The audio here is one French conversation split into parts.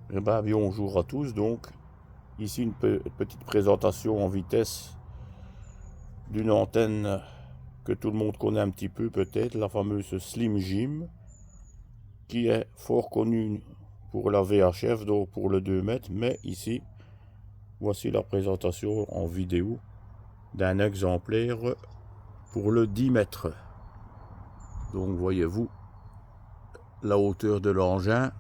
Eh ben, bonjour à tous. Donc, ici une petite présentation en vitesse d'une antenne que tout le monde connaît un petit peu peut-être, la fameuse Slim Jim, qui est fort connue pour la VHF, donc pour le 2 mètres. Mais ici, voici la présentation en vidéo d'un exemplaire pour le 10 mètres. Donc, voyez-vous la hauteur de l'engin.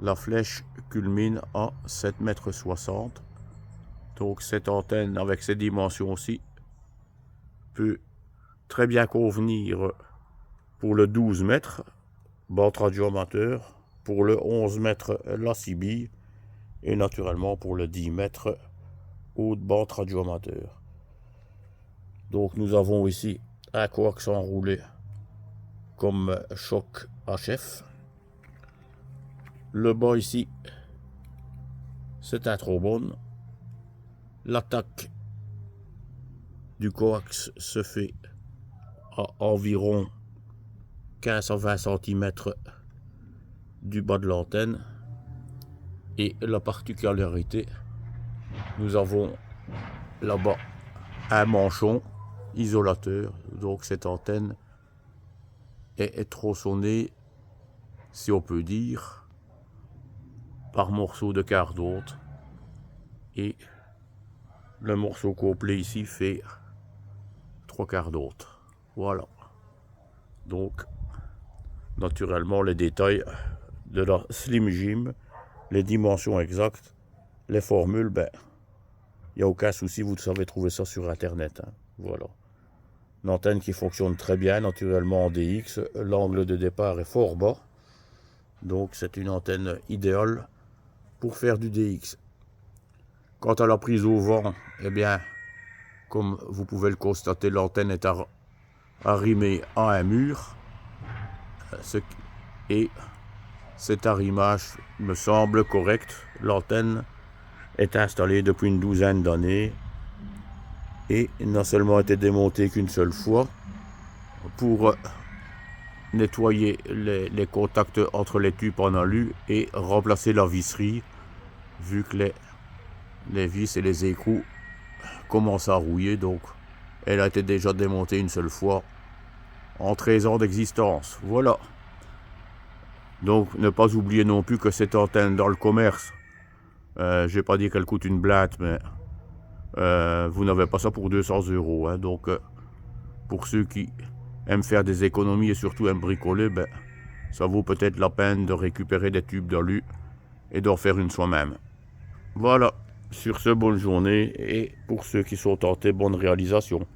La flèche culmine à 7,60 m. Donc cette antenne avec ces dimensions aussi peut très bien convenir pour le 12 mètres, bande radioamateur, pour le 11 mètres, la CB, et naturellement pour le 10 mètres, haute bande radioamateur. Donc nous avons ici un coax enroulé comme choc HF. Le bas ici, c'est un trombone. L'attaque du coax se fait à environ 15 à 20 cm du bas de l'antenne. Et la particularité, nous avons là-bas un manchon isolateur. Donc cette antenne est tronçonnée, si on peut dire, par morceaux de quart d'onde. Et le morceau complet ici fait 3 quarts d'onde. Voilà. Donc, naturellement, les détails de la Slim Jim, les dimensions exactes, les formules, ben, il n'y a aucun souci, vous savez trouver ça sur internet. Hein. Voilà. Une antenne qui fonctionne très bien, naturellement en DX. L'angle de départ est fort bas. Donc c'est une antenne idéale pour faire du DX. Quant à la prise au vent, eh bien, comme vous pouvez le constater, l'antenne est arrimée à un mur. Et cet arrimage me semble correct. L'antenne est installée depuis une douzaine d'années et n'a seulement été démontée qu'une seule fois pour nettoyer les contacts entre les tubes en alu et remplacer la visserie, vu que les vis et les écrous commencent à rouiller. Donc elle a été déjà démontée une seule fois en 13 ans d'existence. Voilà. Donc ne pas oublier non plus que cette antenne dans le commerce, je n'ai pas dit qu'elle coûte une blinde, mais vous n'avez pas ça pour 200 €. Hein. Donc pour ceux qui aiment faire des économies et surtout aiment bricoler, ben, ça vaut peut-être la peine de récupérer des tubes d'alu et d'en faire une soi-même. Voilà, sur ce, bonne journée, et pour ceux qui sont tentés, bonne réalisation.